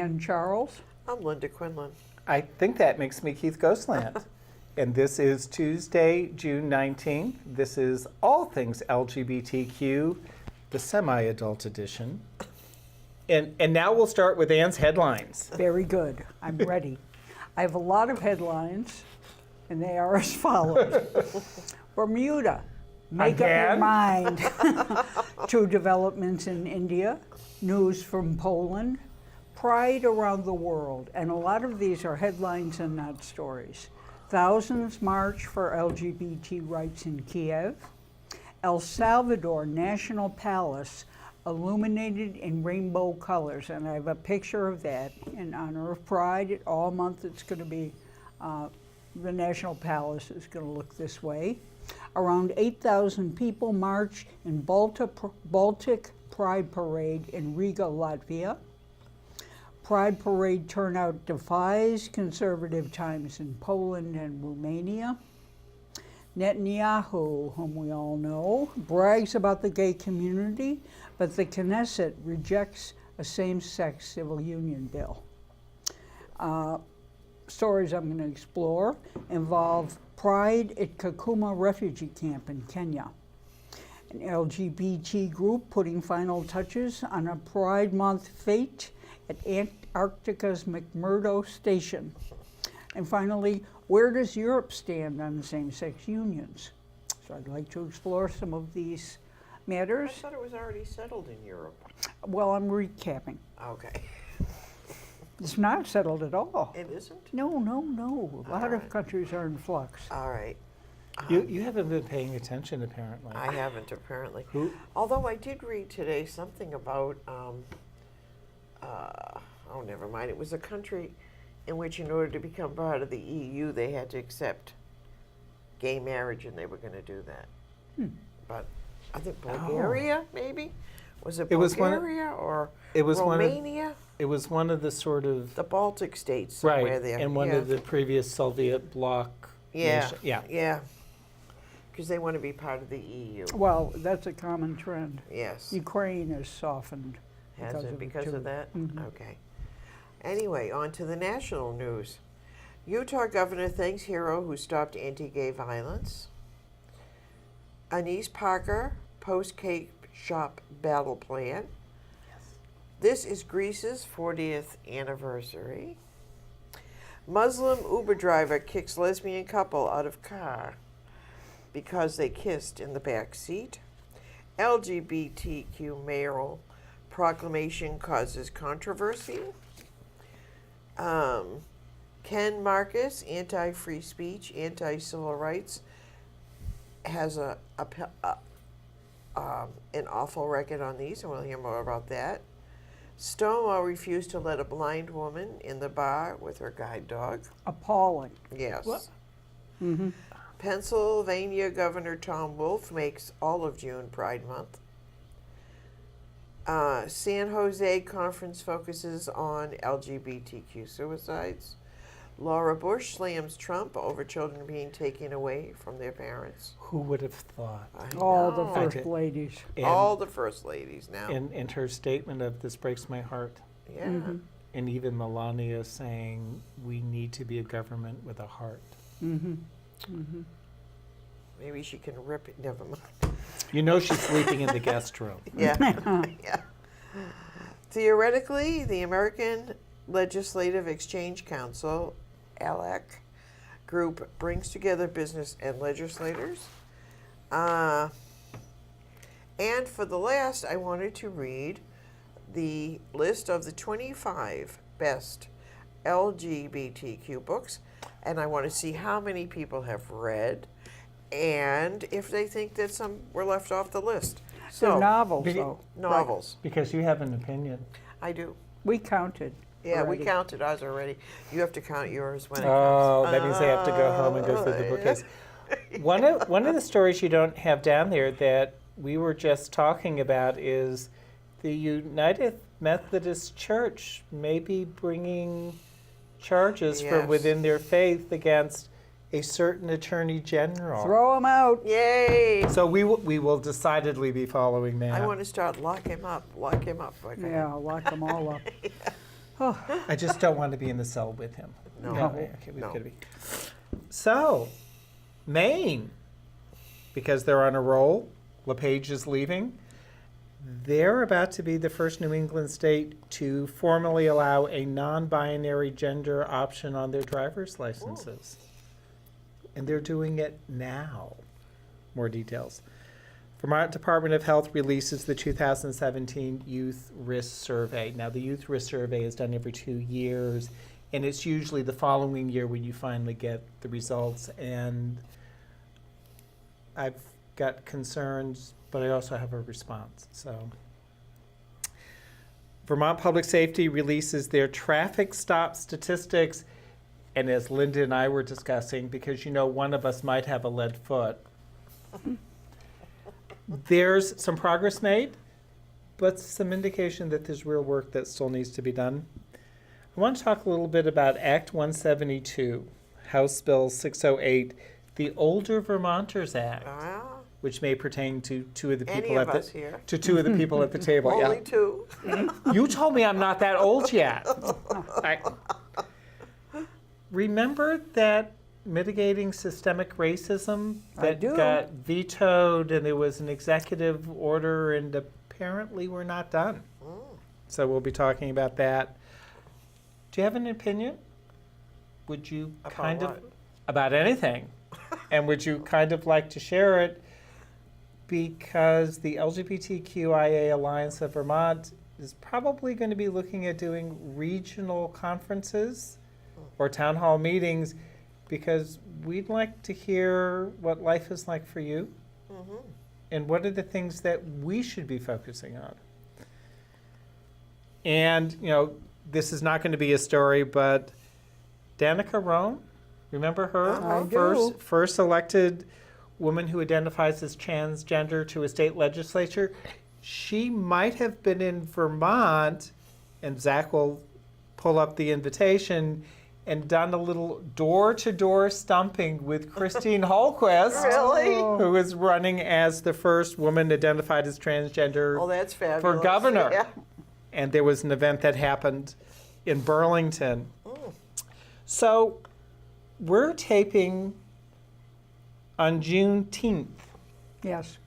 Ann Charles. I'm Linda Quinlan. I think that makes me Keith Ghostland. And this is Tuesday, June 19th. This is All Things LGBTQ, the semi-adult edition. And now we'll start with Ann's headlines. Very good. I'm ready. I have a lot of headlines, and they are as follows. Bermuda, make up your Again? mind. Two developments in India, news from Poland, pride around the world, and a lot of these are headlines and not stories. Thousands march for LGBT rights in Kiev. El Salvador National Palace illuminated in rainbow colors, and I have a picture of that in honor of Pride. All month it's going to be, the National Palace is going to look this way. Around 8,000 people marched in Baltic Pride Parade in Riga, Latvia. Pride Parade turnout defies conservative times in Poland and Romania. Netanyahu, whom we all know, brags about the gay community, but the Knesset rejects a same-sex civil union bill. Stories I'm going to explore involve Pride at Kakuma refugee camp in Kenya. An LGBT group putting final touches on a Pride Month fete at Antarctica's McMurdo Station. And finally, where does Europe stand on same-sex unions? So I'd like to explore some of these I matters. thought it was already settled in Europe. Well, I'm recapping. Okay. It's not settled at all. It isn't? No. A lot of right. countries are in flux. All right. You haven't been paying attention, apparently. I haven't, apparently. Who? Although I did read today something about, never mind. It was a country in which, in order to become part of the EU, they had to accept gay marriage, and they were going to do that. But I think Bulgaria, maybe? Was it It was one of- Bulgaria or it was one of- Romania? It was one of the sort of, The Baltic states, somewhere right, there. and one yeah. of the previous Soviet bloc nations. Yeah. Yeah. Because they want to be part of the EU. Well, that's a common trend. Yes. Ukraine has softened. Has it because too. of that? Mhm. Okay. Anyway, on to the national news. Utah governor thanks hero who stopped anti-gay violence. Anise Parker post-cake shop battle plan. This is Greece's 40th anniversary. Muslim Uber driver kicks lesbian couple out of car because they kissed in the back seat. LGBTQ mayoral proclamation causes controversy. Ken Marcus, anti-free speech, anti-civil rights, has an awful record on these, and we'll hear more about that. Stonewall refused to let a blind woman in the bar with her guide dog. Appalling. Yes. What? Mm-hmm. Pennsylvania Governor Tom Wolf makes all of June Pride Month. San Jose conference focuses on LGBTQ suicides. Laura Bush slams Trump over children being taken away from their parents. Who would have thought? I All know. the I first did. ladies. And, All the first ladies now. and her statement of this breaks my heart. Yeah. Mhm. And even Melania saying we need to be a government with a heart. Mm-hmm. Mm-hmm. Maybe she can rip it. Never mind. You know she's sleeping in the guest room. Yeah. Yeah. Theoretically, the American Legislative Exchange Council, ALEC, group brings together business and legislators. And for the last, I wanted to read the list of the 25 best LGBTQ books, and I want to see how many people have read and if they think that some were left off the list. So novels, Be- though. Novels. Because you have an opinion. I do. We counted. Yeah, already. we counted ours already. You have to count yours when it Oh, comes. that means I have to go home and go through the bookcase. One of the stories you don't have down there that we were just talking about is the United Methodist Church maybe bringing charges from Yes. within their faith against a certain attorney general. Throw them out. Yay! So we will decidedly be following that. I want to start lock him up. Okay. Yeah, lock them all up. I just don't want to be in the cell with him. No. Okay, we've No. got to be. So, Maine, because they're on a roll, LePage is leaving. They're about to be the first New England state to formally allow a non-binary gender option on their driver's licenses. And they're doing it now. More details. Vermont Department of Health releases the 2017 Youth Risk Survey. Now, the Youth Risk Survey is done every 2 years, and it's usually the following year when you finally get the results. And I've got concerns, but I also have a response. So, Vermont Public Safety releases their traffic stop statistics, and as Linda and I were discussing, because you know one of us might have a lead foot, there's some progress made, but some indication that there's real work that still needs to be done. I want to talk a little bit about Act 172, House Bill 608, the Older Vermonters Act, which may pertain to two of the Any people of at us here. to two of the people at the table. Only Yeah. two. You told me I'm not that old yet. Remember that mitigating systemic racism I that do. got vetoed, and there was an executive order, and apparently we're not done. So we'll be talking about that. Do you have an opinion? Would you About kind of what? about anything? And would you kind of like to share it? Because the LGBTQIA Alliance of Vermont is probably going to be looking at doing regional conferences or town hall meetings, because we'd like to hear what life is like for you and what are the things that we should be focusing on. And, you know, this is not going to be a story, but Danica Roan, remember her? I do. First elected woman who identifies as transgender to a state legislature. She might have been in Vermont, and Zach will pull up the invitation, and done a little door-to-door stumping with Christine Holquist, Really? who is running as the first woman identified as transgender Oh, that's fabulous. for governor. Yeah. And there was an event that happened in Burlington. So we're taping on Juneteenth. Yes.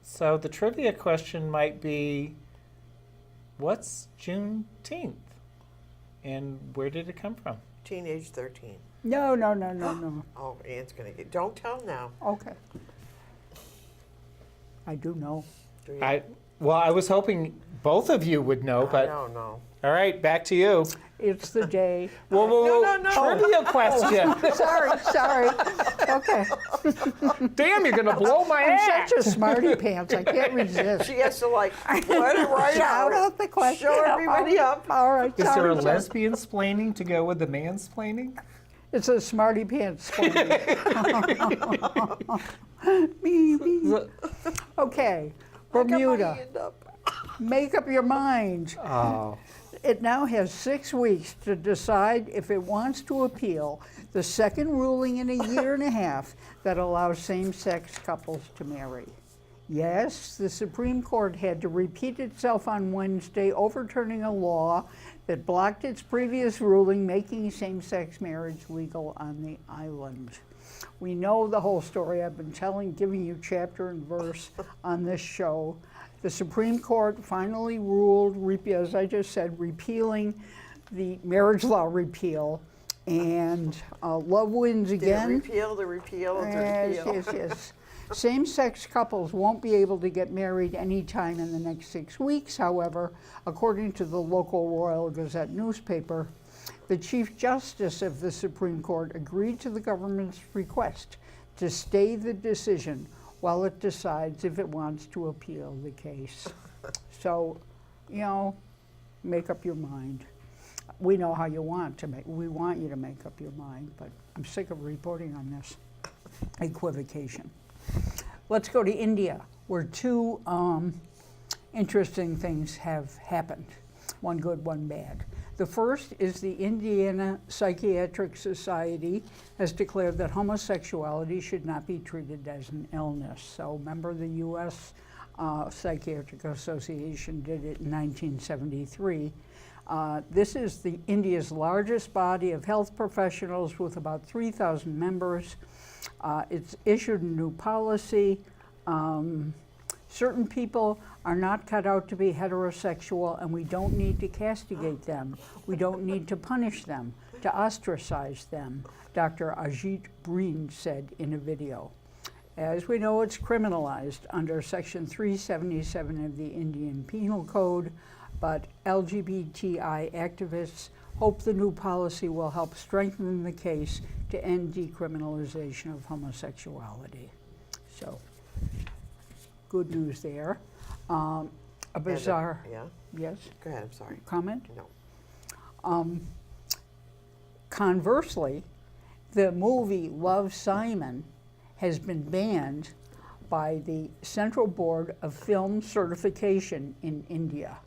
So the trivia question might be, what's Juneteenth? And where did it come from? Teenage 13. No. Oh, Ann's going to get. Don't tell now. Okay. I do know. Do you? I was hoping both of you would know, but I don't know. all right, back to you. It's the day. Whoa, No. Trivia question. Sorry. Okay. Damn, you're gonna blow my I'm act. such a smarty pants. I can't resist. She has to like let it right Shout out. out the question. Show everybody up. All right. Is there sorry, a sorry. lesbian splaining to go with the mansplaining? It's a smarty pants. Me. Okay. I got my Bermuda. hand up. Make up your mind. Oh. It now has 6 weeks to decide if it wants to appeal the second ruling in a year and a half that allows same-sex couples to marry. Yes, the Supreme Court had to repeat itself on Wednesday, overturning a law that blocked its previous ruling, making same-sex marriage legal on the island. We know the whole story. I've been giving you chapter and verse on this show. The Supreme Court finally ruled, as I just said, repealing the marriage law repeal, and love wins again. Repeal the repeal of the repeal. Yes. Same-sex couples won't be able to get married anytime in the next 6 weeks. However, according to the local Royal Gazette newspaper, the Chief Justice of the Supreme Court agreed to the government's request to stay the decision while it decides if it wants to appeal the case. So, make up your mind. We know how you want to we want you to make up your mind, but I'm sick of reporting on this equivocation. Let's go to India, where two interesting things have happened, one good, one bad. The first is the Indiana Psychiatric Society has declared that homosexuality should not be treated as an illness. So remember, the U.S. Psychiatric Association did it in 1973. This is India's largest body of health professionals with about 3,000 members. It's issued a new policy. Certain people are not cut out to be heterosexual, and we don't need to castigate them. We don't need to punish them, to ostracize them, Dr. Ajit Breen said in a video. As we know, it's criminalized under Section 377 of the Indian Penal Code, but LGBTI activists hope the new policy will help strengthen the case to end decriminalization of homosexuality. So, good news there. A bizarre, Yeah. yes, Go ahead. I'm sorry. comment? No. Conversely, the movie Love, Simon has been banned by the Central Board of Film Certification in India.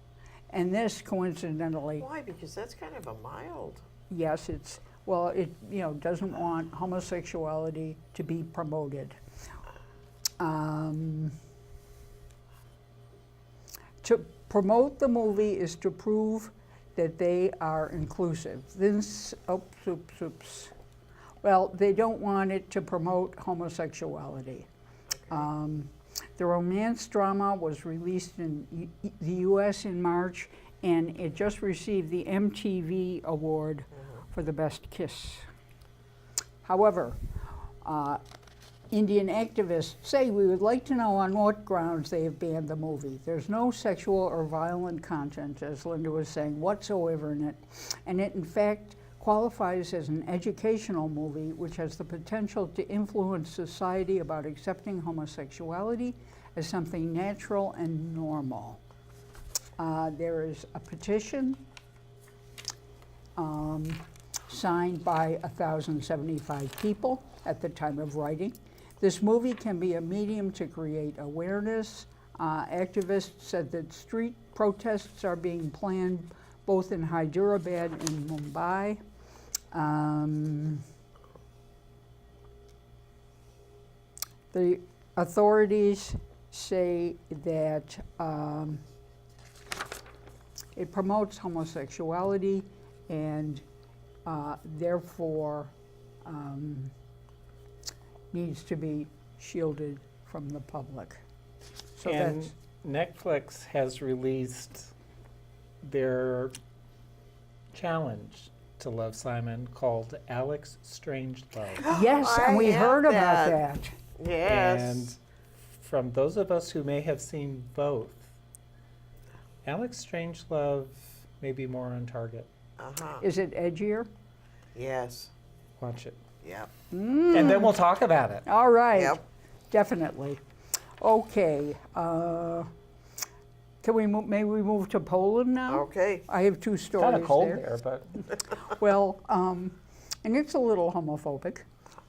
And this, coincidentally, Why? Because that's kind of a mild. yes, it doesn't want homosexuality to be promoted. To promote the movie is to prove that they are inclusive. Well, they don't want it to promote homosexuality. Okay. The romance drama was released in the US in March, and it just received the MTV Award for the Best Kiss. However, Indian activists say we would like to know on what grounds they have banned the movie. There's no sexual or violent content, as Linda was saying, whatsoever in it. And it, in fact, qualifies as an educational movie, which has the potential to influence society about accepting homosexuality as something natural and normal. There is a petition signed by 1,075 people at the time of writing. This movie can be a medium to create awareness. Activists said that street protests are being planned both in Hyderabad and Mumbai. The authorities say that it promotes homosexuality and therefore needs to be shielded from the public. So And that's, Netflix has released their challenge to Love, Simon called Alex Strangelove. yes, and I we have heard about that. that. Yes. And from those of us who may have seen both, Alex Strangelove may be more on target. Is it edgier? Yes. Watch it. Yep. And then we'll talk about it. All right, Yep. definitely. Okay, can we maybe we move to Poland now? Okay. I have two stories Kind of cold there. there, but Well, and it's a little homophobic.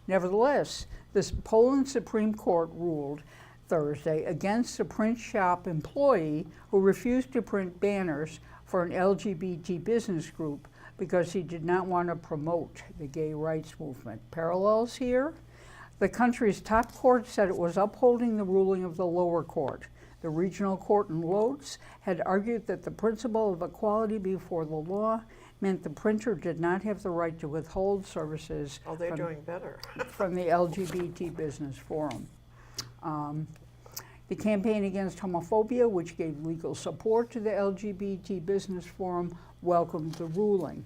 Nevertheless, this Poland Supreme Court ruled Thursday against a print shop employee who refused to print banners for an LGBT business group because he did not want to promote the gay rights movement. Parallels here? The country's top court said it was upholding the ruling of the lower court. The regional court in Lodz had argued that the principle of equality before the law meant the printer did not have the right to withhold services Oh, they're doing better. from the LGBT Business Forum. The Campaign Against Homophobia, which gave legal support to the LGBT Business Forum, welcomed the ruling.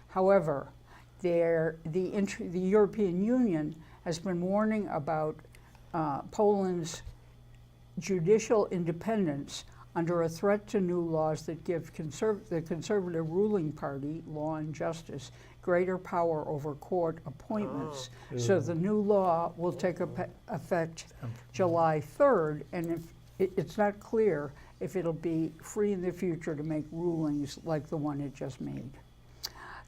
However, the European Union has been warning about Poland's judicial independence under a threat to new laws that give the conservative ruling party, Law and Justice, greater power over court appointments. So the new law will take effect July 3rd, and it's not clear if it'll be free in the future to make rulings like the one it just made.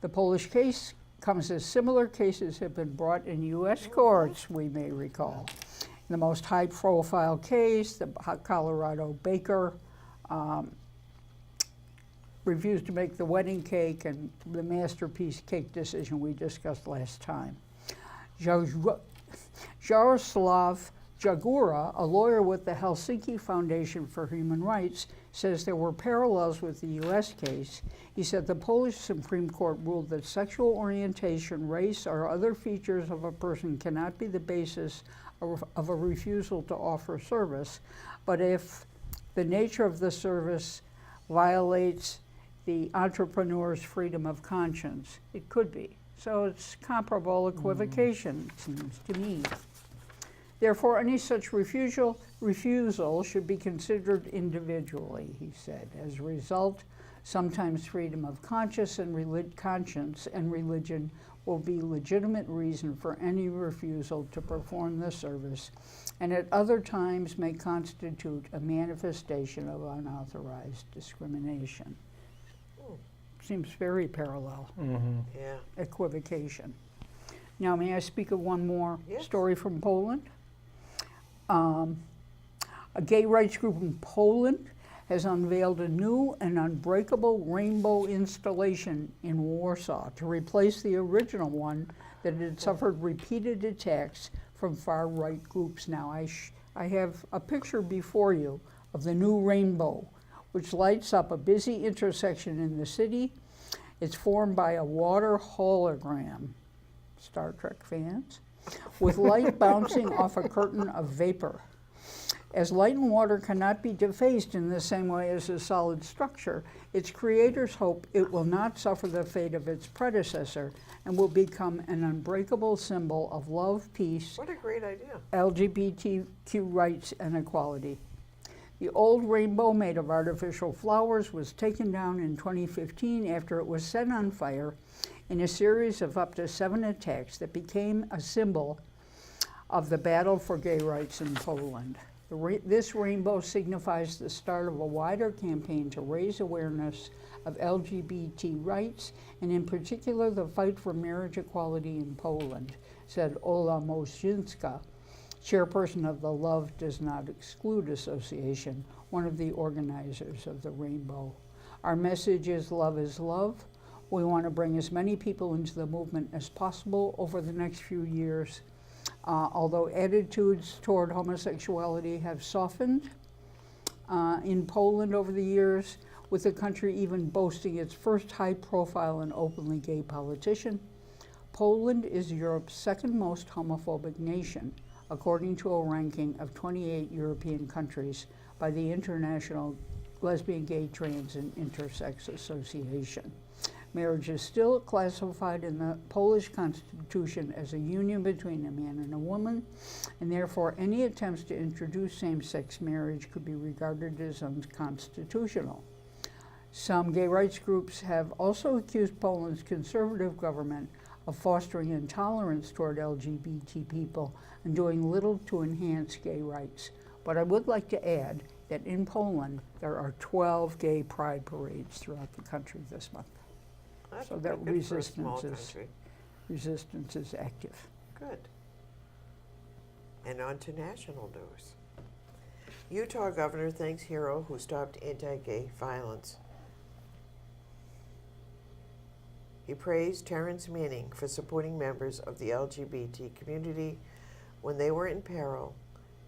The Polish case comes as similar cases have been brought in U.S. courts, we may recall. In the most high-profile case, the Colorado baker refused to make the wedding cake and the masterpiece cake decision we discussed last time. Jaroslav Jagura, a lawyer with the Helsinki Foundation for Human Rights, says there were parallels with the U.S. case. He said the Polish Supreme Court ruled that sexual orientation, race, or other features of a person cannot be the basis of a refusal to offer service, but if the nature of the service violates the entrepreneur's freedom of conscience, it could be. So it's comparable equivocation, it seems to me. Therefore, any such refusal should be considered individually, he said. As a result, sometimes freedom of conscience and religion will be legitimate reason for any refusal to perform the service, and at other times may constitute a manifestation of unauthorized discrimination. Seems very parallel. Yeah. Equivocation. Now, may I speak of one more Yes. story from Poland? A gay rights group in Poland has unveiled a new and unbreakable rainbow installation in Warsaw to replace the original one that had suffered repeated attacks from far-right groups. Now, I have a picture before you of the new rainbow, which lights up a busy intersection in the city. It's formed by a water hologram, Star Trek fans, with light bouncing off a curtain of vapor. As light and water cannot be defaced in the same way as a solid structure, its creators hope it will not suffer the fate of its predecessor and will become an unbreakable symbol of love, peace, What a great idea. LGBTQ rights, and equality. The old rainbow made of artificial flowers was taken down in 2015 after it was set on fire in a series of up to 7 attacks that became a symbol of the battle for gay rights in Poland. This rainbow signifies the start of a wider campaign to raise awareness of LGBT rights, and in particular the fight for marriage equality in Poland, said Ola Mosinska, chairperson of the Love Does Not Exclude Association, one of the organizers of the rainbow. Our message is love is love. We want to bring as many people into the movement as possible over the next few years. Although attitudes toward homosexuality have softened in Poland over the years, with the country even boasting its first high-profile and openly gay politician, Poland is Europe's second most homophobic nation, according to a ranking of 28 European countries by the International Lesbian, Gay, Trans, and Intersex Association. Marriage is still classified in the Polish Constitution as a union between a man and a woman, and therefore any attempts to introduce same-sex marriage could be regarded as unconstitutional. Some gay rights groups have also accused Poland's conservative government of fostering intolerance toward LGBT people and doing little to enhance gay rights. But I would like to add that in Poland, there are 12 gay pride parades throughout the country this month. That's So that pretty good for a small resistance country. is active. Good. And on to national news. Utah governor thanks hero who stopped anti-gay violence. He praised Terrence Manning for supporting members of the LGBT community when they were in peril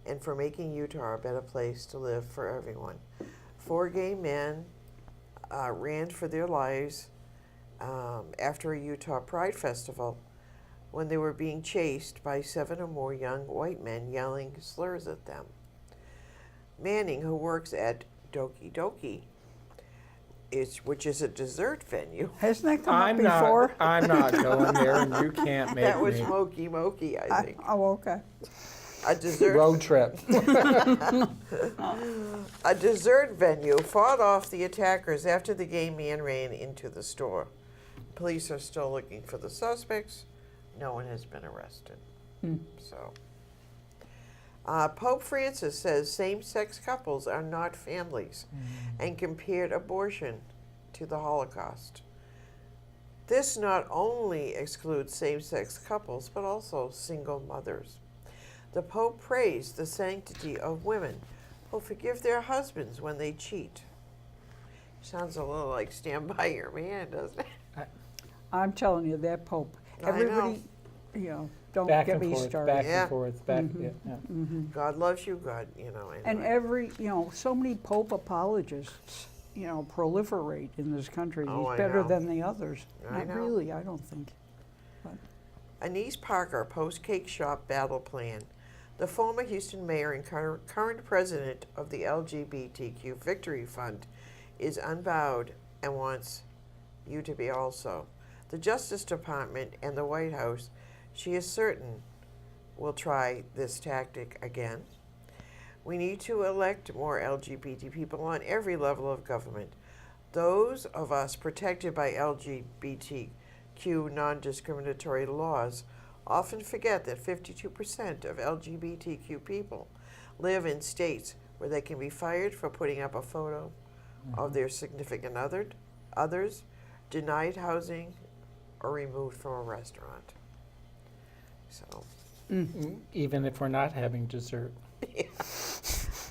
and for making Utah a better place to live for everyone. 4 gay men ran for their lives after a Utah Pride Festival when they were being chased by 7 or more young white men yelling slurs at them. Manning, who works at Doki Doki, which is a dessert venue. Hasn't that come up before? I'm not going there, and you can't make That was me. Smoky Moki, I think. Oh, okay. A dessert Road trip. A dessert venue fought off the attackers after the gay man ran into the store. Police are still looking for the suspects. No one has been arrested. So, Pope Francis says same-sex couples are not families and compared abortion to the Holocaust. This not only excludes same-sex couples, but also single mothers. The Pope praised the sanctity of women who forgive their husbands when they cheat. Sounds a little like Stand By Your Man, doesn't it? I'm telling you, that Pope, I know. everybody, you know, don't Back get and me forth, started. back Yeah. and forth, back. Yeah, yeah. God loves you, God, And anyway. so many Pope apologists, proliferate in this country. Oh, He's I better know. than the others. I Not know. really, I don't think. Anise Parker, post-cake shop battle plan. The former Houston mayor and current president of the LGBTQ Victory Fund is unbowed and wants you to be also. The Justice Department and the White House, she is certain, will try this tactic again. We need to elect more LGBT people on every level of government. Those of us protected by LGBTQ non-discriminatory laws often forget that 52% of LGBTQ people live in states where they can be fired for putting up a photo of their significant others, denied housing, or removed from a restaurant. So, Even if we're not having dessert.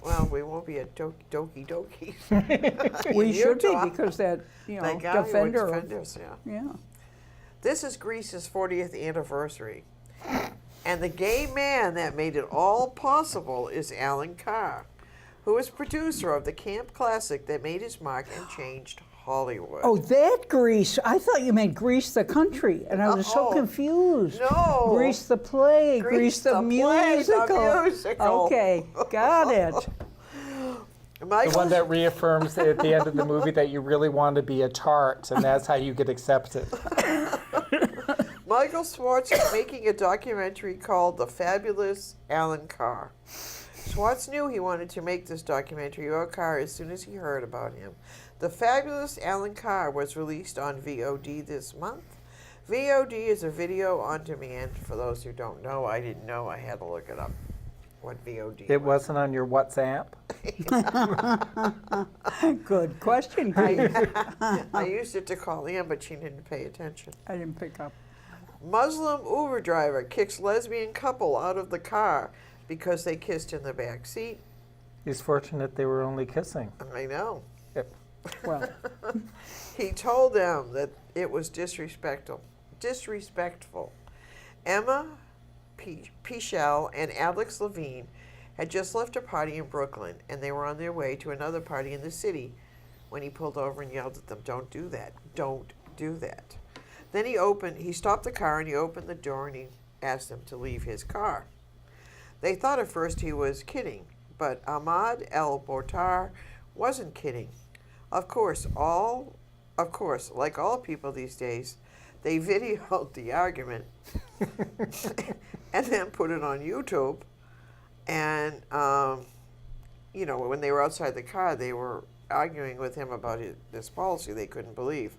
well, we won't be at Doki Doki. We In should be, Utah. because that, That guy would defender defend of, us, yeah. yeah. This is Greece's 40th anniversary. And the gay man that made it all possible is Alan Carr, who is producer of the camp classic that made his mark and changed Hollywood. Oh, that Grease. I thought you meant Grease the country, and I was so Oh, confused. no. Grease the play, Grease the Play, the musical. musical. Okay, got it. The Michael, one that reaffirms at the end of the movie that you really want to be a tart, and that's how you get accepted. Michael Swartz is making a documentary called The Fabulous Alan Carr. Swartz knew he wanted to make this documentary about Carr as soon as he heard about him. The Fabulous Alan Carr was released on VOD this month. VOD is a video on demand. For those who don't know, I didn't know. I had to look it up. What VOD It was. wasn't on your WhatsApp? Good question, Kate. I used it to call Ann, but she didn't pay attention. I didn't pick up. Muslim Uber driver kicks lesbian couple out of the car because they kissed in the back seat. He's fortunate they were only kissing. I know. Yep. Well, He told them that it was disrespectful. Emma Pichel and Alex Levine had just left a party in Brooklyn, and they were on their way to another party in the city when he pulled over and yelled at them, "Don't do that. Don't do that." Then he stopped the car and he opened the door and he asked them to leave his car. They thought at first he was kidding, but Ahmad El Bortar wasn't kidding. Of course, like all people these days, they videoed the argument and then put it on YouTube. And, when they were outside the car, they were arguing with him about this policy they couldn't believe.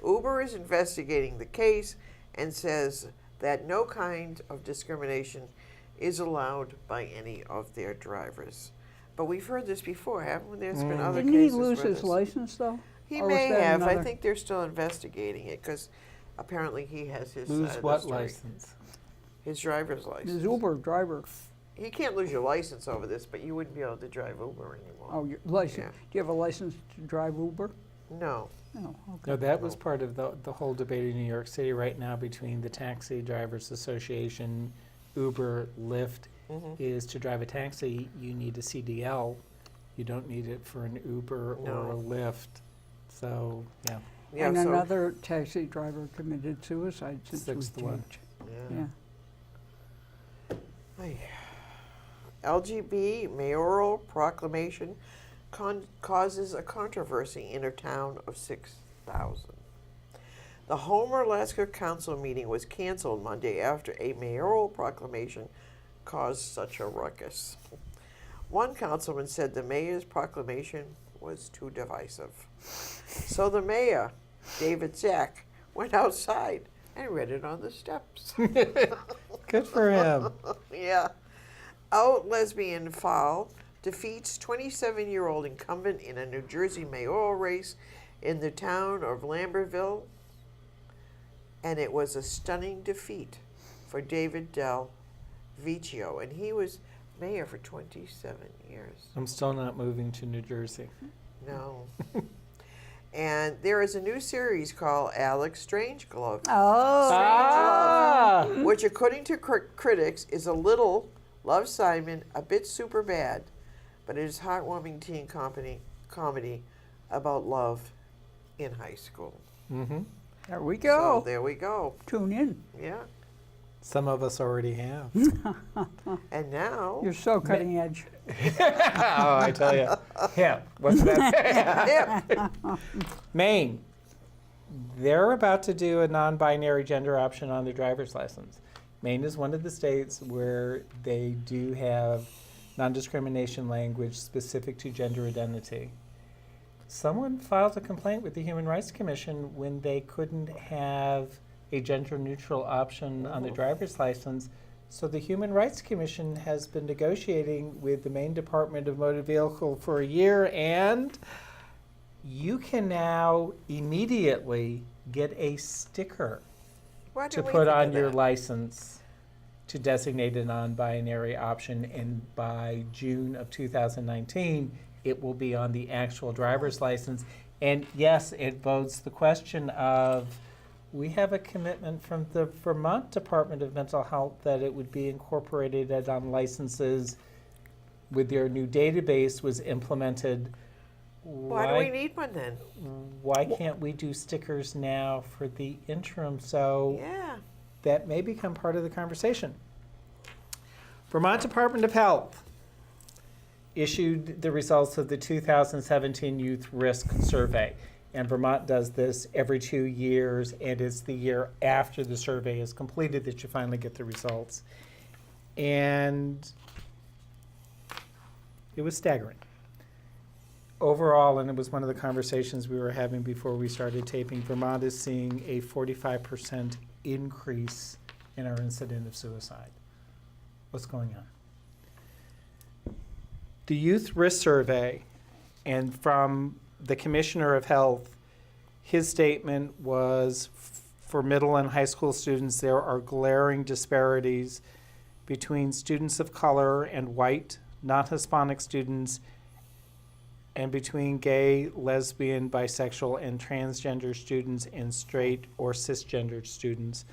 Uber is investigating the case and says that no kind of discrimination is allowed by any of their drivers. But we've heard this before, haven't we? There's been other didn't he cases lose where his this- license, though? He Or was may that have. I another- think they're still investigating it because apparently he has his Lose side of what the story. license? His driver's license. His Uber driver. You can't lose your license over this, but you wouldn't be able to drive Uber anymore. Oh, your license. Yeah. Do you have a license to drive Uber? No. No, okay. No, that was part of the whole debate in New York City right now between the Taxi Drivers Association, Uber, Lyft. Is to drive a taxi, you need a CDL. You don't need it for an Uber or a No. Lyft. So, yeah. Yeah, And so, another taxi driver committed suicide since it was Sixth one. changed. yeah. Yeah. Ay. LGB mayoral proclamation causes a controversy in a town of 6,000. The Homer, Alaska Council meeting was canceled Monday after a mayoral proclamation caused such a ruckus. One councilman said the mayor's proclamation was too divisive. So the mayor, David Zack, went outside and read it on the steps. Good for him. Yeah. Out lesbian foul defeats 27-year-old incumbent in a New Jersey mayoral race in the town of Lambertville. And it was a stunning defeat for David Del Vecchio. And he was mayor for 27 years. I'm still not moving to New Jersey. No. And there is a new series called Alex Strangelove, Oh, which, according to critics, is a little Love Simon, a bit super bad, but it is heartwarming teen comedy about love in high school. there we So go. there we go. Tune in. Yeah. Some of us already have. And now, You're so cutting edge. Oh, I tell you. Yeah, what's that? yeah, Maine. They're about to do a non-binary gender option on their driver's license. Maine is one of the states where they do have non-discrimination language specific to gender identity. Someone filed a complaint with the Human Rights Commission when they couldn't have a gender-neutral option on their driver's license. So the Human Rights Commission has been negotiating with the Maine Department of Motor Vehicle for a year, and you can now immediately get a sticker why to didn't we put think on of your that? license to designate a non-binary option, and by June of 2019, it will be on the actual driver's license. And yes, it votes the question of, we have a commitment from the Vermont Department of Mental Health that it would be incorporated on licenses with their new database was implemented. Why do we need one then? Why can't we do stickers now for the interim? So Yeah. that may become part of the conversation. Vermont Department of Health issued the results of the 2017 Youth Risk Survey. And Vermont does this every 2 years, and it's the year after the survey is completed that you finally get the results. And it was staggering. Overall, and it was one of the conversations we were having before we started taping, Vermont is seeing a 45% increase in our incident of suicide. What's going on? The Youth Risk Survey, and from the Commissioner of Health, his statement was, for middle and high school students, there are glaring disparities between students of color and white, non-Hispanic students, and between gay, lesbian, bisexual, and transgender students and straight or cisgendered students.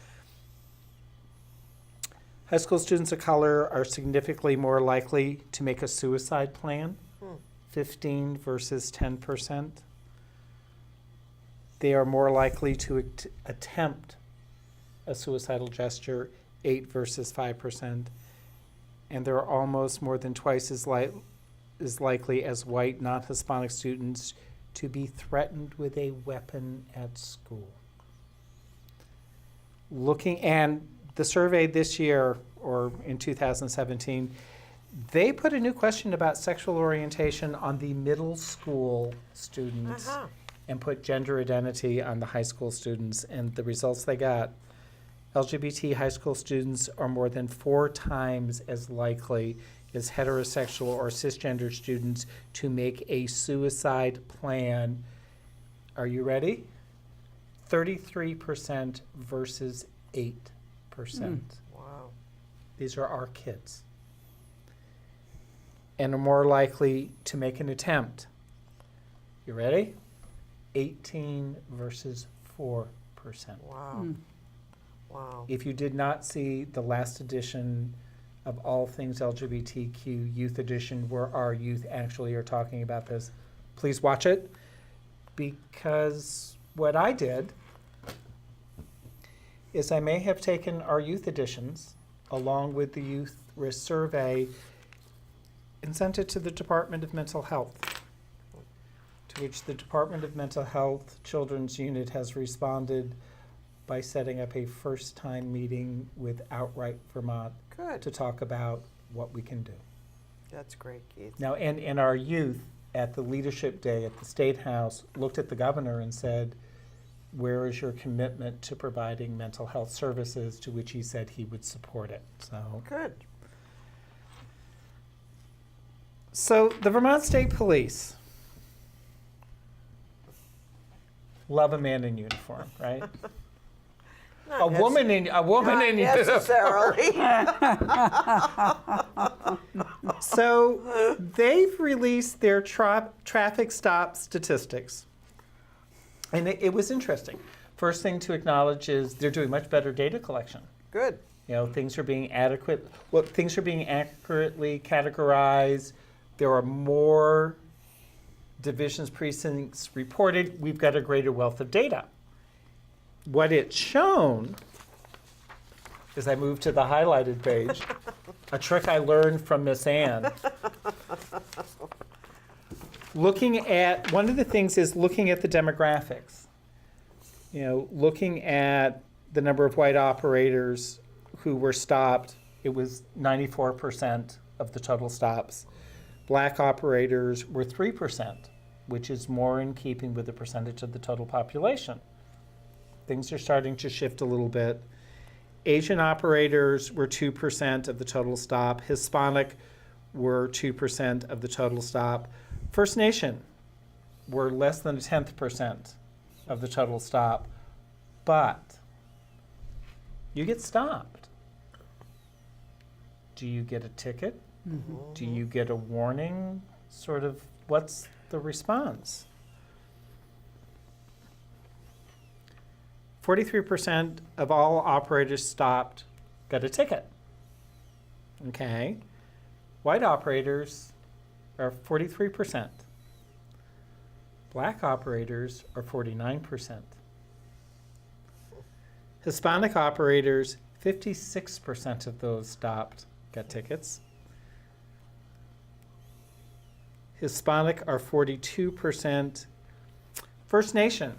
High school students of color are significantly more likely to make a suicide plan, 15 versus 10%. They are more likely to attempt a suicidal gesture, 8 versus 5%. And they're almost more than twice as likely as white, non-Hispanic students to be threatened with a weapon at school. And the survey this year, or in 2017, they put a new question about sexual orientation on the middle school students and put gender identity on the high school students. And the results they got, LGBT high school students are more than 4 times as likely as heterosexual or cisgender students to make a suicide plan. Are you ready? 33% versus 8%. Wow. These are our kids. And are more likely to make an attempt. You ready? 18 versus 4%. Wow. Wow. If you did not see the last edition of All Things LGBTQ Youth Edition, where our youth actually are talking about this, please watch it. Because what I did is I may have taken our youth editions along with the Youth Risk Survey and sent it to the Department of Mental Health, to which the Department of Mental Health Children's Unit has responded by setting up a first-time meeting with Outright Vermont Good. to talk about what we can do. That's great, Keith. Now, and our youth at the Leadership Day at the State House looked at the governor and said, where is your commitment to providing mental health services? To which he said he would support it. So the Vermont State Police love a man in uniform, right? Not a woman in necessarily. So they've released their traffic stop statistics And it was interesting. First thing to acknowledge is they're doing much better data collection. Good. You know, things are being things are being accurately categorized. There are more divisions, precincts reported. We've got a greater wealth of data. What it's shown, as I move to the highlighted page, a trick I learned from Miss Ann. One of the things is looking at the demographics. You know, looking at the number of white operators who were stopped, it was 94% of the total stops. Black operators were 3%, which is more in keeping with the percentage of the total population. Things are starting to shift a little bit. Asian operators were 2% of the total stop. Hispanic were 2% of the total stop. First Nation were less than 1/10% of the total stop, but you get stopped. Do you get a ticket? Mm-hmm. Do you get a warning? Sort of, what's the response? 43% of all operators stopped got a ticket. Okay. White operators are 43%. Black operators are 49%. Hispanic operators, 56% of those stopped got tickets. Hispanic are 42%. First Nation,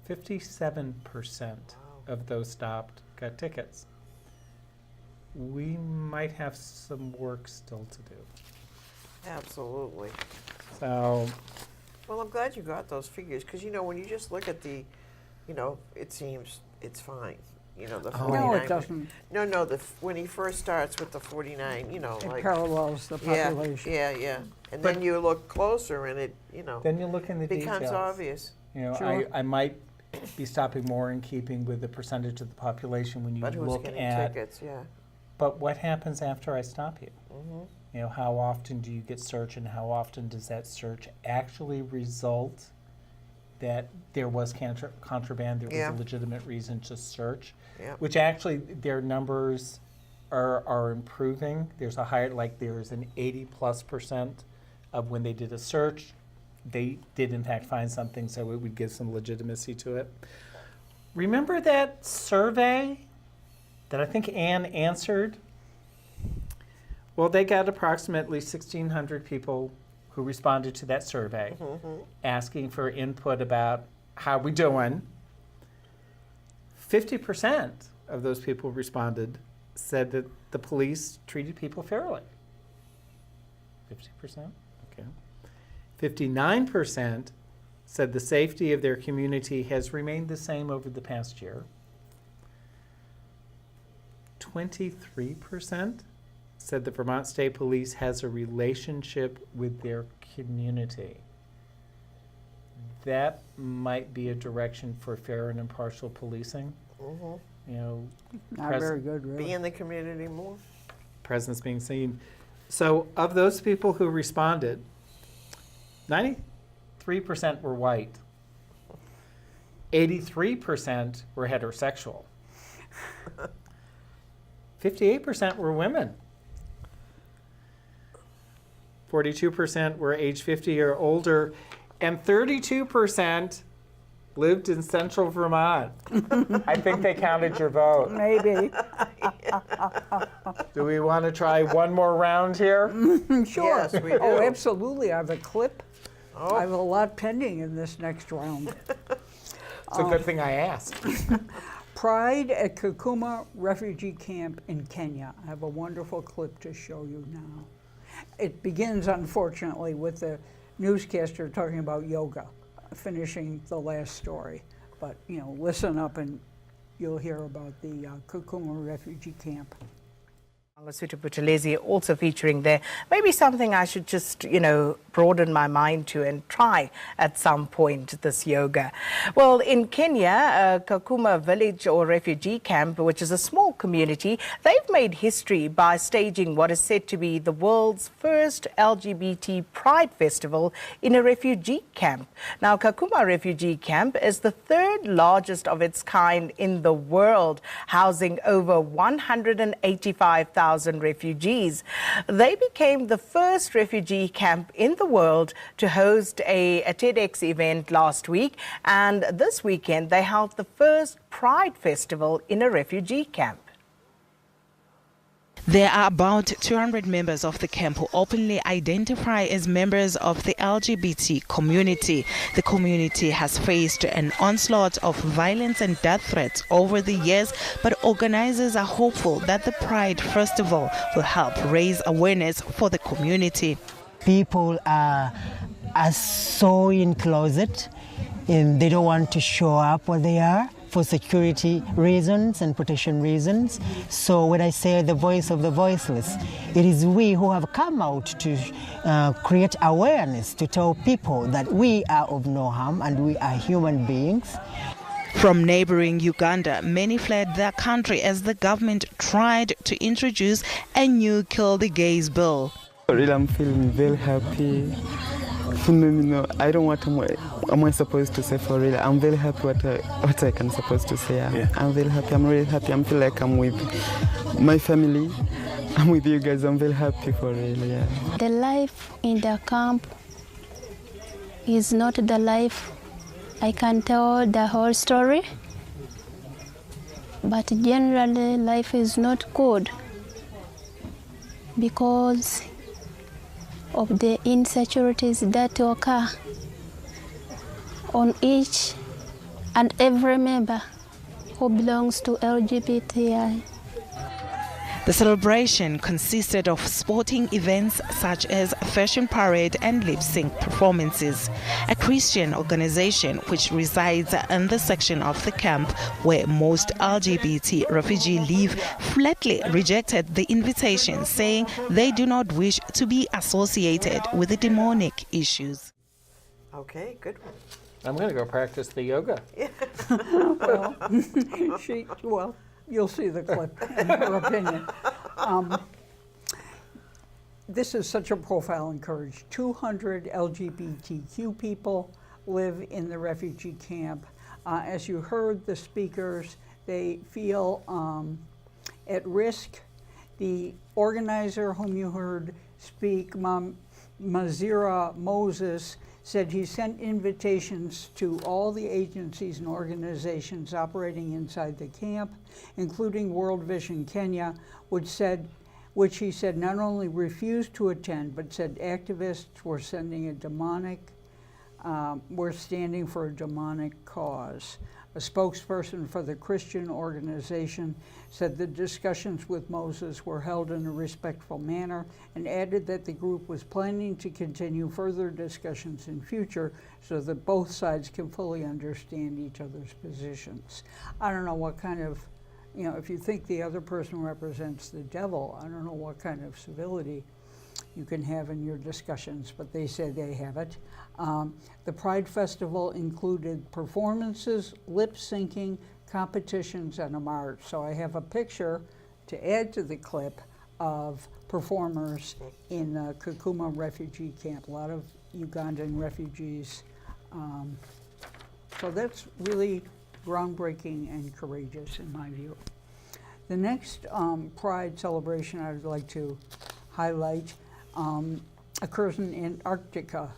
57% of those stopped got tickets. We might have some work still to do. Absolutely. So, Well, I'm glad you got those figures because, you know, when you just look at the, you know, it seems it's fine. You know, the 49. No, it doesn't. No, when he first starts with the 49, you know, It like. parallels the population. Yeah. And But- then you look closer and it, you know, then you look in the becomes details. obvious. You know, Sure. I might be stopping more in keeping with the percentage of the population when you But who's look getting at, tickets? Yeah. but what happens after I stop you? Mm-hmm. You know, how often do you get search and how often does that search actually result that there was contraband, there was Yeah. a legitimate reason to search? Yeah. Which actually their numbers are improving. There's a higher, like there's an 80+% of when they did a search, they did in fact find something, so it would give some legitimacy to it. Remember that survey that I think Ann answered? Well, they got approximately 1,600 people who responded to that survey, asking for input about how we doing. 50% of those people responded said that the police treated people fairly. 50%? Okay. 59% said the safety of their community has remained the same over the past year. 23% said the Vermont State Police has a relationship with their community. That might be a direction for fair and impartial policing. Mm-hmm. You know, Not very good, really. Be in the community more. presence being seen. So of those people who responded, 93% were white. 83% were heterosexual. 58% were women. 42% were age 50 or older, and 32% lived in central Vermont. I think they counted your vote. Maybe. Do we want to try one more round here? Sure. Yes, we do. Oh, absolutely. I have a clip. Oh. I have a lot pending in this next round. It's a good thing I asked. Pride at Kakuma Refugee Camp in Kenya. I have a wonderful clip to show you now. It begins, unfortunately, with the newscaster talking about yoga, finishing the last story. But, you know, listen up and you'll hear about the Kakuma Refugee Camp. Mangosuthu Buthelezi also featuring there. Maybe something I should just, broaden my mind to and try at some point this yoga. Well, in Kenya, Kakuma village or refugee camp, which is a small community, they've made history by staging what is said to be the world's first LGBT Pride Festival in a refugee camp. Now, Kakuma refugee camp is the third largest of its kind in the world, housing over 185,000 refugees. They became the first refugee camp in the world to host a TEDx event last week, and this weekend they held the first Pride Festival in a refugee camp. There are about 200 members of the camp who openly identify as members of the LGBT community. The community has faced an onslaught of violence and death threats over the years, but organizers are hopeful that the Pride Festival will help raise awareness for the community. People are so in closet and they don't want to show up what they are, for security reasons and protection reasons. So when I say the voice of the voiceless, it is we who have come out to create awareness, to tell people that we are of no harm and we are human beings. From neighboring Uganda, many fled their country as the government tried to introduce a new Kill the Gays bill. Really, I'm feeling very happy. I don't know what am I supposed to say for real. I'm very happy what I can supposed to say. I'm very happy. I'm really happy. I feel like I'm with my family. I'm with you guys. I'm very happy for real. Yeah. The life in the camp is not the life I can tell the whole story, but generally life is not good because of the insecurities that occur on each and every member who belongs to LGBTI. The celebration consisted of sporting events such as fashion parade and lip sync performances. A Christian organization which resides in the section of the camp where most LGBT refugees live flatly rejected the invitation, saying they do not wish to be associated with the demonic issues. Okay, good one. I'm going to go practice the yoga. Well, you'll see the clip in her opinion. This is such a profile and courage. 200 LGBTQ people live in the refugee camp. As you heard the speakers, they feel at risk. The organizer whom you heard speak, Mazira Moses, said he sent invitations to all the agencies and organizations operating inside the camp, including World Vision Kenya, which he said not only refused to attend, but said activists were standing for a demonic cause. A spokesperson for the Christian organization said the discussions with Moses were held in a respectful manner and added that the group was planning to continue further discussions in future so that both sides can fully understand each other's positions. I don't know what kind of, if you think the other person represents the devil, I don't know what kind of civility you can have in your discussions, but they say they have it. The Pride Festival included performances, lip syncing, competitions, and a march. So I have a picture to add to the clip of performers in the Kakuma refugee camp, a lot of Ugandan refugees. So that's really groundbreaking and courageous in my view. The next Pride celebration I'd like to highlight occurs in Antarctica.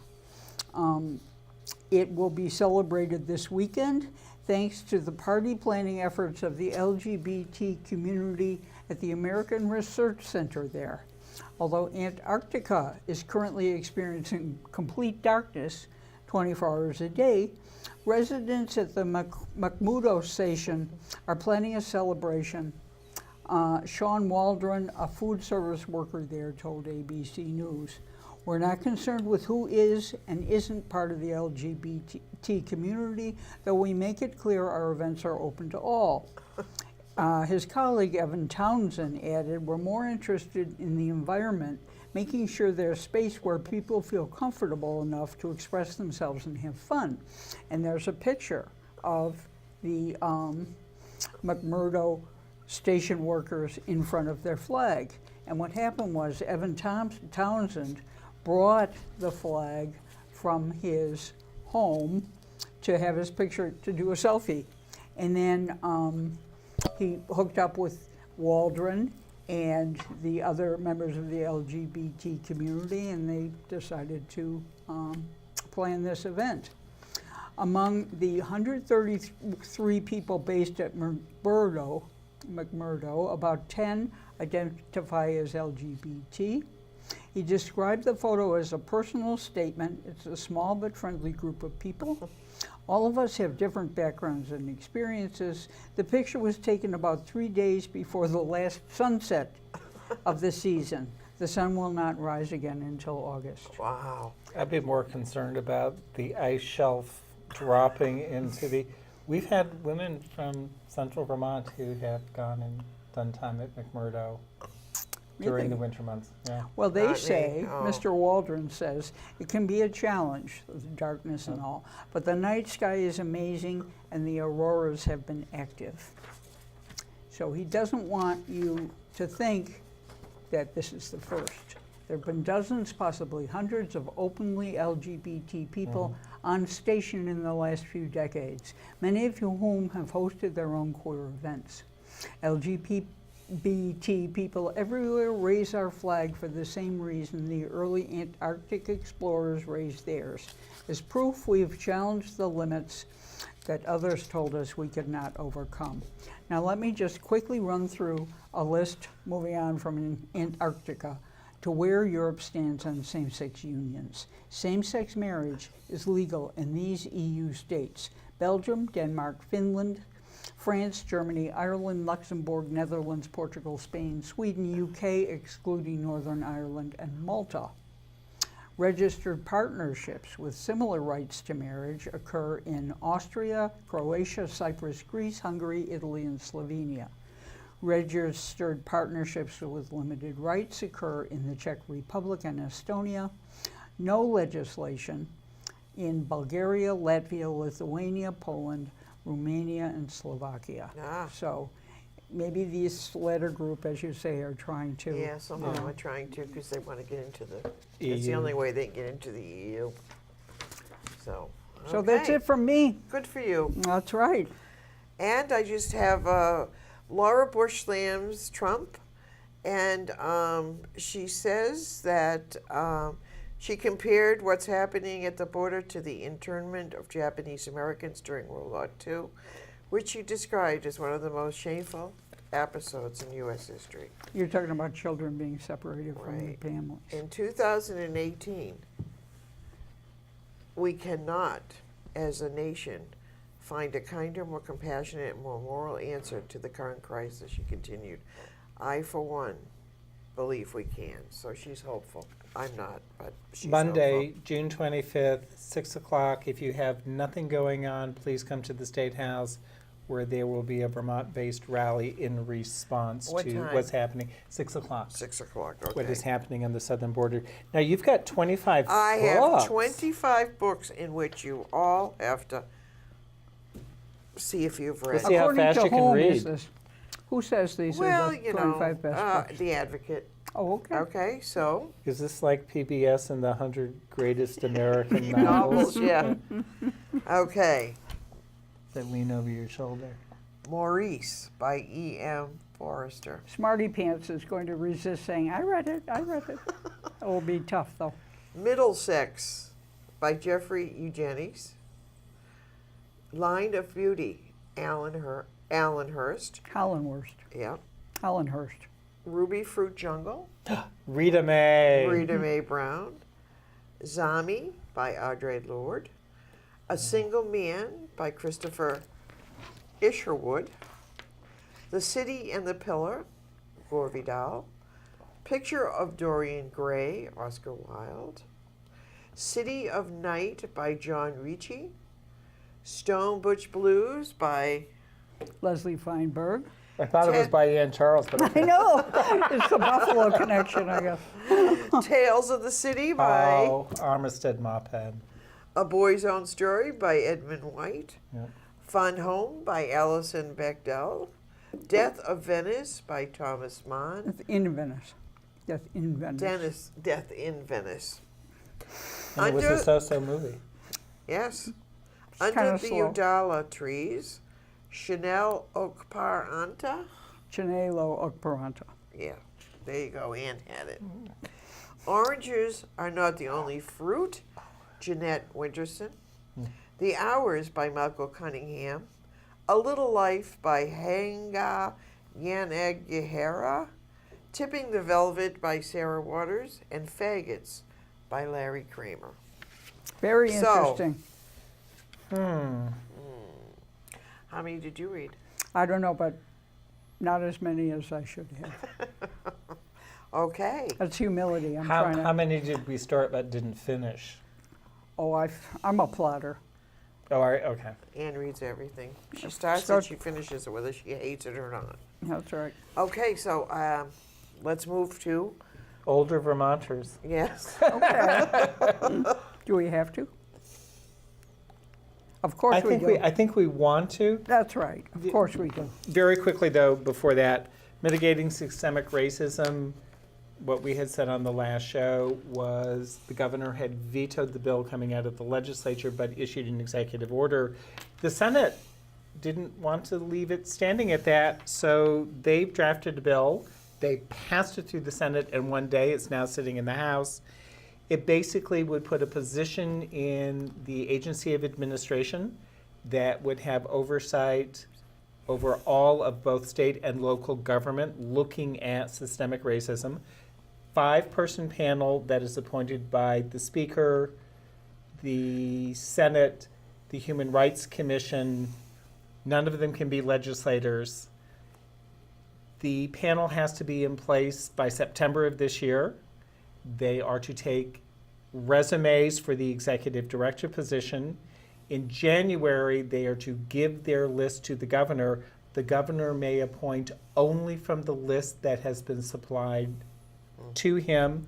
It will be celebrated this weekend thanks to the party planning efforts of the LGBT community at the American Research Center there. Although Antarctica is currently experiencing complete darkness 24 hours a day, residents at the McMurdo station are planning a celebration. Sean Waldron, a food service worker there, told ABC News, "We're not concerned with who is and isn't part of the LGBT community, though we make it clear our events are open to all." His colleague Evan Townsend added, we're more interested in the environment, making sure there's space where people feel comfortable enough to express themselves and have fun. And there's a picture of the McMurdo station workers in front of their flag. And what happened was Evan Townsend brought the flag from his home to have his picture, to do a selfie. And then he hooked up with Waldron and the other members of the LGBT community, and they decided to plan this event. Among the 133 people based at McMurdo, about 10 identify as LGBT. He described the photo as a personal statement. It's a small but friendly group of people. All of us have different backgrounds and experiences. The picture was taken about 3 days before the last sunset of the season. The sun will not rise again until August. Wow. I'd be more concerned about the ice shelf dropping into the. We've had women from central Vermont who have gone and done time at McMurdo during the winter months. Yeah. Well, they Not me. say, Oh. Mr. Waldron says, it can be a challenge, the darkness and all, but the night sky is amazing and the auroras have been active. So he doesn't want you to think that this is the first. There have been dozens, possibly hundreds of openly LGBT people on station in the last few decades, many of whom have hosted their own queer events. LGBT people everywhere raise our flag for the same reason the early Antarctic explorers raised theirs. As proof, we've challenged the limits that others told us we could not overcome. Now let me just quickly run through a list, moving on from Antarctica to where Europe stands on same-sex unions. Same-sex marriage is legal in these EU states: Belgium, Denmark, Finland, France, Germany, Ireland, Luxembourg, Netherlands, Portugal, Spain, Sweden, UK, excluding Northern Ireland, and Malta. Registered partnerships with similar rights to marriage occur in Austria, Croatia, Cyprus, Greece, Hungary, Italy, and Slovenia. Registered partnerships with limited rights occur in the Czech Republic and Estonia. No legislation in Bulgaria, Latvia, Lithuania, Poland, Romania, and Slovakia. So maybe this latter group, as you say, are trying to. Yeah, some of them are trying to because they want to get into the. EU. It's the only way they can get into the EU. So. So that's okay. it from me. Good for you. That's right. And I just have Laura Bush slams Trump, and she says that she compared what's happening at the border to the internment of Japanese Americans during World War II, which she described as one of the most shameful episodes in U.S. history. You're talking about children being separated from their Right. families. In 2018, we cannot, as a nation, find a kinder, more compassionate, and more moral answer to the current crisis, she continued. I, for one, believe we can. So she's hopeful. I'm not, but she's Monday, hopeful. June 25th, 6 o'clock. If you have nothing going on, please come to the State House, where there will be a Vermont-based rally in response What to time? what's happening. 6 o'clock. 6 o'clock, okay. What is happening on the southern border. Now, you've got 25 I books. have 25 books in which you all have to see if you've read. Let's see how According fast to you can whom read. is this? Who says these Well, are the you 25 know, best books? The Advocate. Oh, okay. Okay, so Is this like PBS and the 100 Greatest American Novels novels, yeah. Okay, that lean over your shoulder? Maurice by E.M. Forrester. Smarty Pants is going to resist saying, I read it, I read it. It will be tough, though. Middlesex by Jeffrey Eugenics. Line of Beauty, Alan Hurst. Hollandhurst. Yeah. Hollandhurst. Ruby Fruit Jungle, Rita Mae. Rita Mae Brown. Zami by Audre Lorde. A Single Man by Christopher Isherwood. The City and the Pillar, Gore Vidal. Picture of Dorian Gray, Oscar Wilde. City of Night by John Ricci. Stone Butch Blues by Leslie Feinberg. I thought it was by Ann Charles, but I know. It's the Buffalo connection, I guess. Tales of the City by Armistead Maupin. A Boy's Own Story by Edmund White. Yep. Fun Home by Alison Bechdel. Death of Venice by Thomas Mann. Death in Venice. Death in Venice. Death in Venice. And it was a so-so movie. Yes. kinda Under the slow. Udala Trees. Chanel Okparanta. Chinelo Okparanta. Yeah, there you go. Ann had it. Oranges Are Not the Only Fruit. Jeanette Winterson. The Hours by Malcolm Cunningham. A Little Life by Hanga Yanagihara. Tipping the Velvet by Sarah Waters. And Faggots by Larry Kramer. Very So- interesting. How many did you read? I don't know, but not as many as I should have. Okay. That's humility. I'm How trying to. many did we start but didn't finish? Oh, I'm a plotter. Oh, all right, okay. Ann reads everything. She starts Start- it, she finishes it, whether she hates it or not. That's right. Okay, so let's move to, Older Vermonters. yes. Do we have to? Of course I think we do. I think we want to. That's right. Of course we do. Very quickly, though, before that, mitigating systemic racism, what we had said on the last show was the governor had vetoed the bill coming out of the legislature but issued an executive order. The Senate didn't want to leave it standing at that, so they've drafted a bill. They passed it through the Senate, and one day it's now sitting in the House. It basically would put a position in the agency of administration that would have oversight over all of both state and local government looking at systemic racism. 5-person panel that is appointed by the Speaker, the Senate, the Human Rights Commission. None of them can be legislators. The panel has to be in place by September of this year. They are to take resumes for the executive director position. In January, they are to give their list to the governor. The governor may appoint only from the list that has been supplied to him.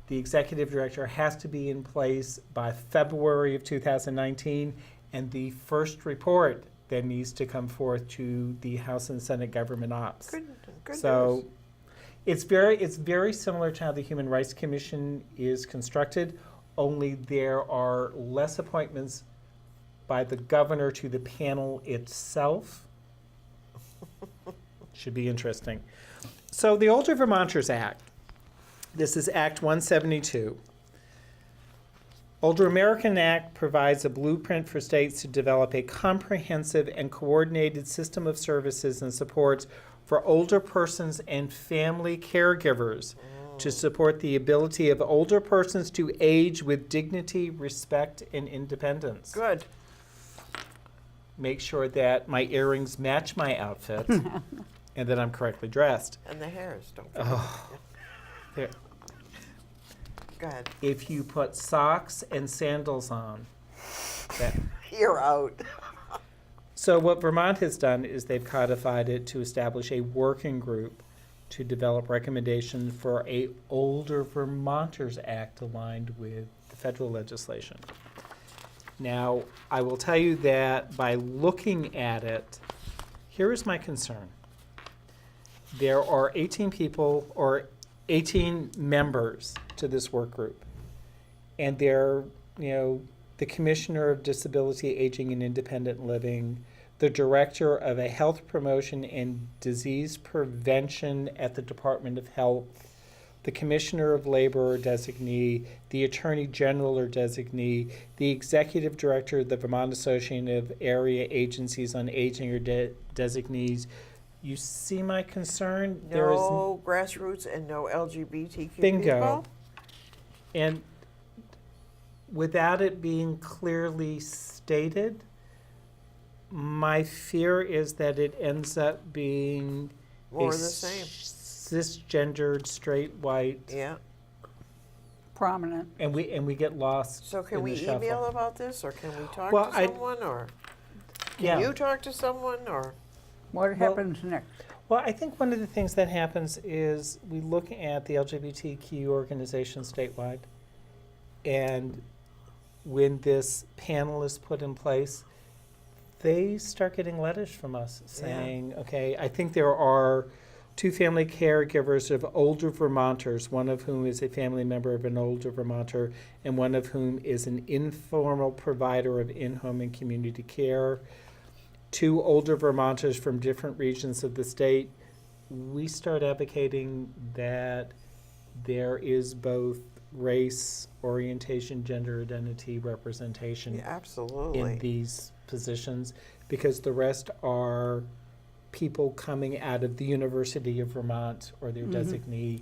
The executive director has to be in place by February of 2019, and the first report then needs to come forth to the House and Senate Government Ops. Good So news. it's very similar to how the Human Rights Commission is constructed, only there are less appointments by the governor to the panel itself. Should be interesting. So the Older Vermonters Act, this is Act 172. Older American Act provides a blueprint for states to develop a comprehensive and coordinated system of services and supports for older persons and family caregivers to support the ability of older persons to age with dignity, respect, and independence. Good. Make sure that my earrings match my outfit and that I'm correctly dressed. And the hairs, don't forget. There. Go ahead. If you put socks and sandals on, that. You're out. So what Vermont has done is they've codified it to establish a working group to develop recommendations for a Older Vermonters Act aligned with the federal legislation. Now, I will tell you that by looking at it, here is my concern. There are 18 people or 18 members to this work group. And they're, the Commissioner of Disability, Aging, and Independent Living, the Director of a Health Promotion and Disease Prevention at the Department of Health, the Commissioner of Labor or designee, the Attorney General or designee, the Executive Director of the Vermont Association of Area Agencies on Aging or designees. You see my concern? There is No grassroots and no LGBTQ bingo. people. And without it being clearly stated, my fear is that it ends up being More a of the same. cisgendered, straight, white, Yeah. Prominent. and we get lost. So can in we the shuffle. email about this, or can we talk Well, to someone, or can Yeah. you talk to someone, or? What happens next? Well, I think one of the things that happens is we look at the LGBTQ organizations statewide, and when this panel is put in place, they start getting letters from us saying, okay, I think there are 2 family caregivers of older Vermonters, one of whom is a family member of an older Vermonter, and one of whom is an informal provider of in-home and community care. 2 older Vermonters from different regions of the state. We start advocating that there is both race, orientation, gender identity representation Yeah, absolutely. in these positions, because the rest are people coming out of the University of Vermont or their designee.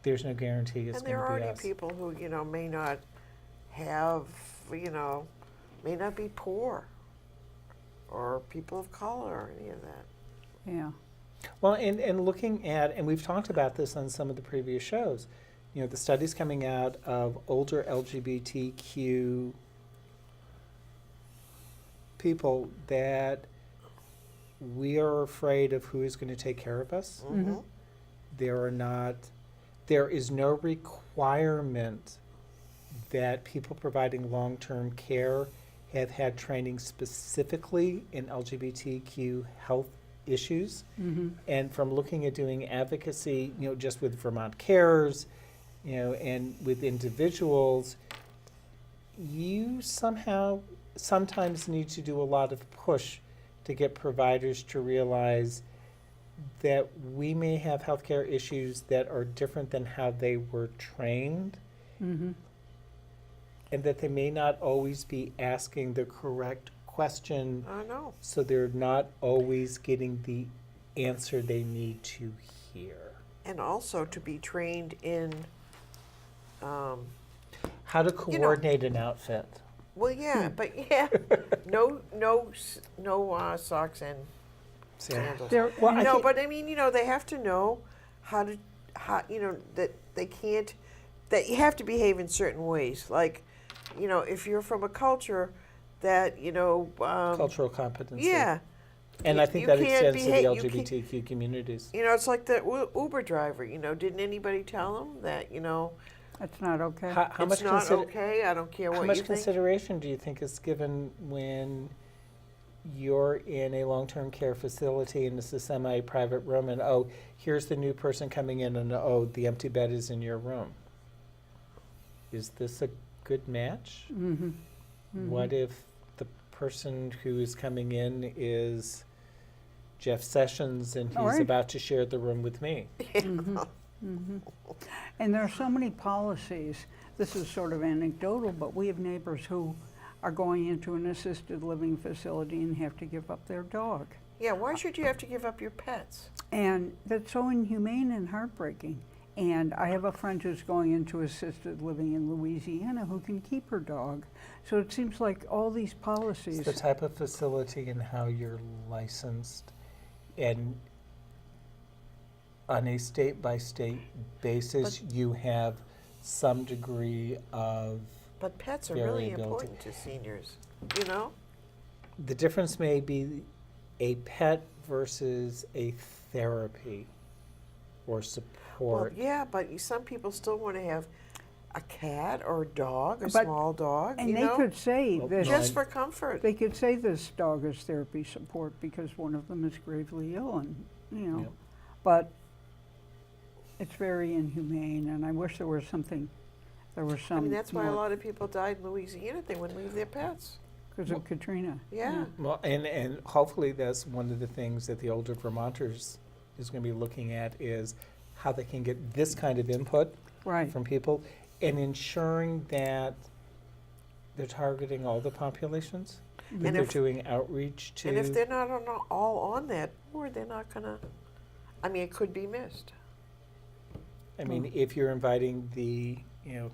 There's no guarantee it's And going there are to be already us. people who, may not have, may not be poor or people of color or any of that. Yeah. Well, and looking at, and we've talked about this on some of the previous shows, the studies coming out of older LGBTQ people, that we are afraid of who is going to take care of us. There is no requirement that people providing long-term care have had training specifically in LGBTQ health issues. And from looking at doing advocacy, just with Vermont Cares, and with individuals, you sometimes need to do a lot of push to get providers to realize that we may have healthcare issues that are different than how they were trained, and that they may not always be asking the correct question, I know. so they're not always getting the answer they need to hear. And also to be trained in, How to coordinate an outfit. well, yeah, but no socks and sandals. There, Well, I No, think- but I mean, they have to know that they can't, that you have to behave in certain ways. Like, if you're from a culture that, Cultural competency. yeah, And I think you that can't extends to the behave- you LGBTQ communities. it's like the Uber driver, didn't anybody tell him that, that's not okay. How it's much not okay, I don't care How what much you think. consideration do you think is given when you're in a long-term care facility and it's a semi-private room, and here's the new person coming in, and the empty bed is in your room? Is this a good match? What if the person who is coming in is Jeff Sessions and he's Right. about to share the room with me? And there are so many policies. This is sort of anecdotal, but we have neighbors who are going into an assisted living facility and have to give up their dog. Yeah, why should you have to give up your pets? And that's so inhumane and heartbreaking. And I have a friend who's going into assisted living in Louisiana who can keep her dog. So it seems like all these policies. It's the type of facility and how you're licensed, and on a state-by-state basis, you have some degree of, But pets are really Variability. important to seniors, the difference may be a pet versus a therapy or Well, support. yeah, but some people still want to have a cat or a dog, a But- small dog, And they could say Well, this. just for comfort. They could say this dog is therapy support because one of them is gravely ill, and Yep. but it's very inhumane, and I wish there was something. There was some. I mean, that's why a lot of people died in Louisiana. They wouldn't leave their pets. because of Katrina. Yeah. Well, and hopefully that's one of the things that the older Vermonters is going to be looking at, is how they can get this kind of input Right. from people, and ensuring that they're targeting all the populations, that And they're if- doing outreach to. And if they're not all on that board, they're not gonna. I mean, it could be missed. I mean, if you're inviting the,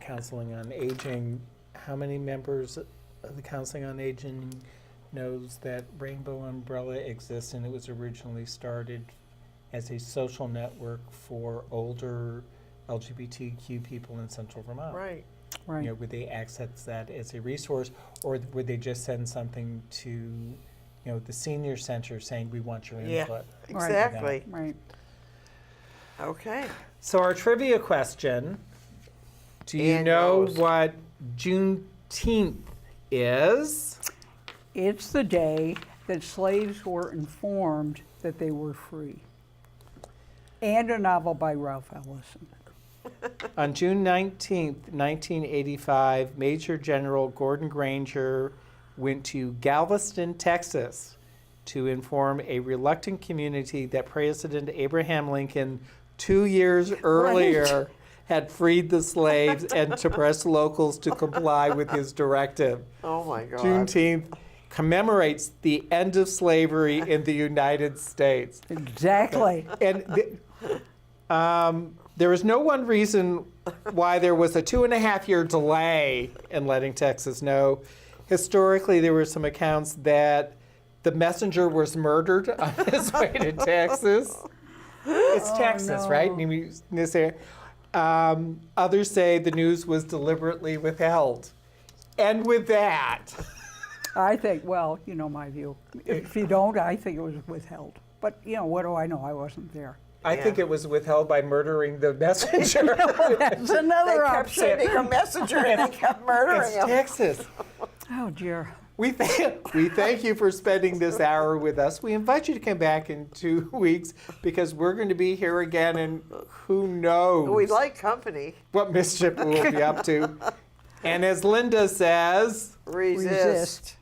Counseling on Aging, how many members of the Counseling on Aging knows that Rainbow Umbrella exists, and it was originally started as a social network for older LGBTQ people in central Vermont? Right. Right. Would they access that as a resource, or would they just send something to the senior center saying we want your Yeah, input. exactly. Right. Okay. So our trivia question, do you Ann know knows. what Juneteenth is? It's the day that slaves were informed that they were free. And a novel by Ralph Ellison. On June 19th, 1985, Major General Gordon Granger went to Galveston, Texas, to inform a reluctant community that President Abraham Lincoln, 2 years earlier, had freed the slaves and to press locals to comply with his directive. Oh my God. Juneteenth commemorates the end of slavery in the United States. Exactly. And there is no one reason why there was a 2.5-year delay in letting Texas know. Historically, there were some accounts that the messenger was murdered on his way to Texas. It's Texas, no. right? In this area. Others say the news was deliberately withheld. And with that, I think, well, you know my view. If you don't, I think it was withheld. But, what do I know? I wasn't there. I think it was withheld by murdering the messenger. That's They another kept option. sending a messenger and they kept murdering It's him. Texas. Oh, dear. We thank you for spending this hour with us. We invite you to come back in 2 weeks because we're going to be here again, and who knows We like company. what mischief we'll be up to. And as Linda says, Resist.